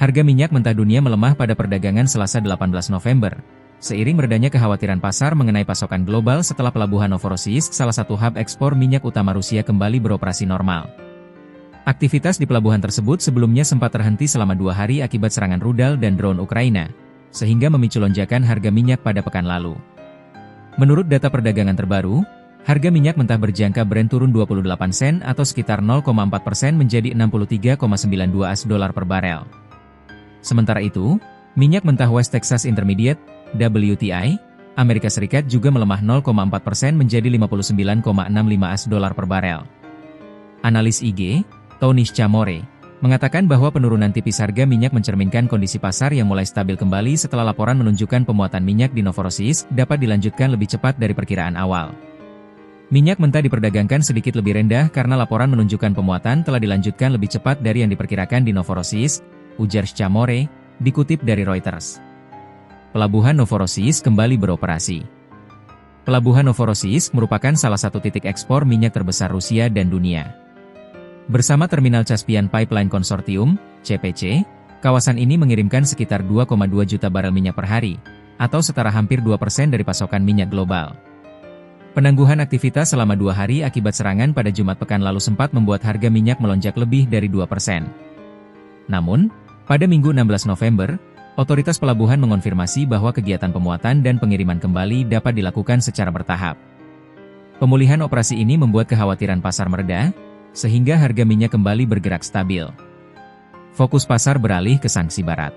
Harga minyak mentah dunia melemah pada perdagangan Selasa 18 November. Seiring meredanya kekhawatiran pasar mengenai pasokan global setelah pelabuhan Novorossiysk, salah satu hub ekspor minyak utama Rusia, kembali beroperasi normal. Aktivitas di pelabuhan tersebut sebelumnya sempat terhenti selama 2 hari akibat serangan rudal dan drone Ukraina, sehingga memicu lonjakan harga minyak pada pekan lalu. Menurut data perdagangan terbaru, harga minyak mentah berjangka Brent turun 28 sen atau sekitar 0,4% menjadi 63,92 $. Per barel. Sementara itu, minyak mentah West Texas Intermediate, WTI, Amerika Serikat juga melemah 0,4% menjadi 59,65 $. Per barel. Analis IG, Tony Chamore, mengatakan bahwa penurunan tipis harga minyak mencerminkan kondisi pasar yang mulai stabil kembali setelah laporan menunjukkan pemuatan minyak di Novorossiysk dapat dilanjutkan lebih cepat dari perkiraan awal. Minyak mentah diperdagangkan sedikit lebih rendah karena laporan menunjukkan pemuatan telah dilanjutkan lebih cepat dari yang diperkirakan di Novorossiysk, ujar Chamore, dikutip dari Reuters. Pelabuhan Novorossiysk kembali beroperasi. Pelabuhan Novorossiysk merupakan salah satu titik ekspor minyak terbesar Rusia dan dunia. Bersama Terminal Caspian Pipeline Consortium, CPC, kawasan ini mengirimkan sekitar 2,2 juta barel minyak per hari, atau setara hampir 2% dari pasokan minyak global. Penangguhan aktivitas selama 2 hari akibat serangan pada Jumat pekan lalu sempat membuat harga minyak melonjak lebih dari 2%. Namun, pada Minggu 16 November, otoritas pelabuhan mengonfirmasi bahwa kegiatan pemuatan dan pengiriman kembali dapat dilakukan secara bertahap. Pemulihan operasi ini membuat kekhawatiran pasar mereda, sehingga harga minyak kembali bergerak stabil. Fokus pasar beralih ke sanksi barat.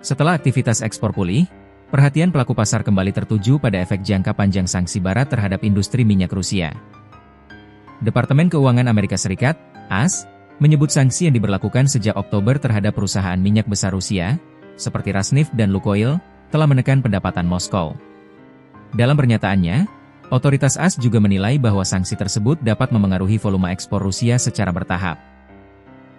Setelah aktivitas ekspor pulih, perhatian pelaku pasar kembali tertuju pada efek jangka panjang sanksi barat terhadap industri minyak Rusia. Departemen Keuangan Amerika Serikat, AS, menyebut sanksi yang diberlakukan sejak Oktober terhadap perusahaan minyak besar Rusia, seperti Rosneft dan Lukoil, telah menekan pendapatan Moskow. Dalam pernyataannya, otoritas AS juga menilai bahwa sanksi tersebut dapat memengaruhi volume ekspor Rusia secara bertahap.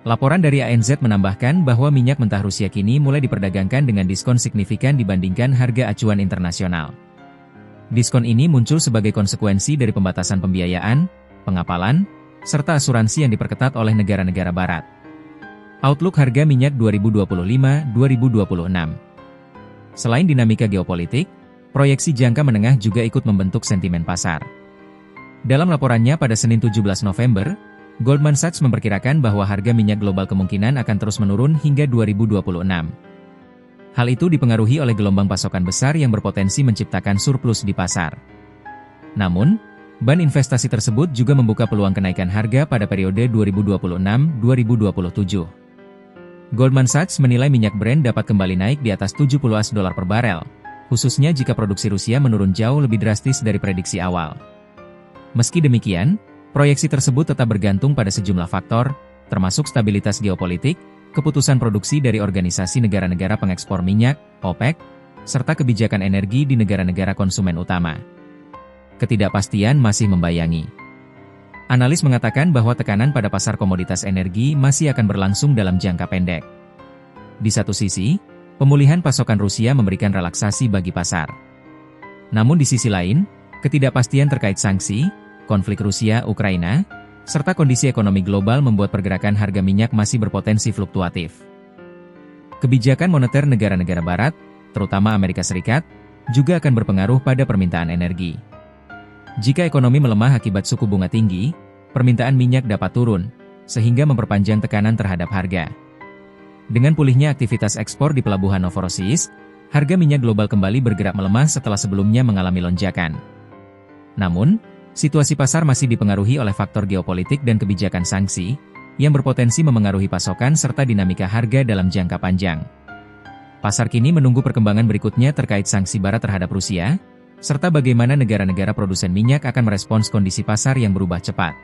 Laporan dari ANZ menambahkan bahwa minyak mentah Rusia kini mulai diperdagangkan dengan diskon signifikan dibandingkan harga acuan internasional. Diskon ini muncul sebagai konsekuensi dari pembatasan pembiayaan, pengapalan, serta asuransi yang diperketat oleh negara-negara barat. Outlook harga minyak 2025-2026. Selain dinamika geopolitik, proyeksi jangka menengah juga ikut membentuk sentimen pasar. Dalam laporannya pada Senin 17 November, Goldman Sachs memperkirakan bahwa harga minyak global kemungkinan akan terus menurun hingga 2026. Hal itu dipengaruhi oleh gelombang pasokan besar yang berpotensi menciptakan surplus di pasar. Namun, ban investasi tersebut juga membuka peluang kenaikan harga pada periode 2026-2027. Goldman Sachs menilai minyak Brent dapat kembali naik di atas $70 per barel, khususnya jika produksi Rusia menurun jauh lebih drastis dari prediksi awal. Meski demikian, proyeksi tersebut tetap bergantung pada sejumlah faktor, termasuk stabilitas geopolitik, keputusan produksi dari organisasi negara-negara pengekspor minyak, OPEC, serta kebijakan energi di negara-negara konsumen utama. Ketidakpastian masih membayangi. Analis mengatakan bahwa tekanan pada pasar komoditas energi masih akan berlangsung dalam jangka pendek. Di satu sisi, pemulihan pasokan Rusia memberikan relaksasi bagi pasar. Namun di sisi lain, ketidakpastian terkait sanksi, konflik Rusia-Ukraina, serta kondisi ekonomi global membuat pergerakan harga minyak masih berpotensi fluktuatif. Kebijakan moneter negara-negara barat, terutama Amerika Serikat, juga akan berpengaruh pada permintaan energi. Jika ekonomi melemah akibat suku bunga tinggi, permintaan minyak dapat turun, sehingga memperpanjang tekanan terhadap harga. Dengan pulihnya aktivitas ekspor di pelabuhan Novorossiysk, harga minyak global kembali bergerak melemah setelah sebelumnya mengalami lonjakan. Namun, situasi pasar masih dipengaruhi oleh faktor geopolitik dan kebijakan sanksi, yang berpotensi memengaruhi pasokan serta dinamika harga dalam jangka panjang. Pasar kini menunggu perkembangan berikutnya terkait sanksi barat terhadap Rusia, serta bagaimana negara-negara produsen minyak akan merespons kondisi pasar yang berubah cepat.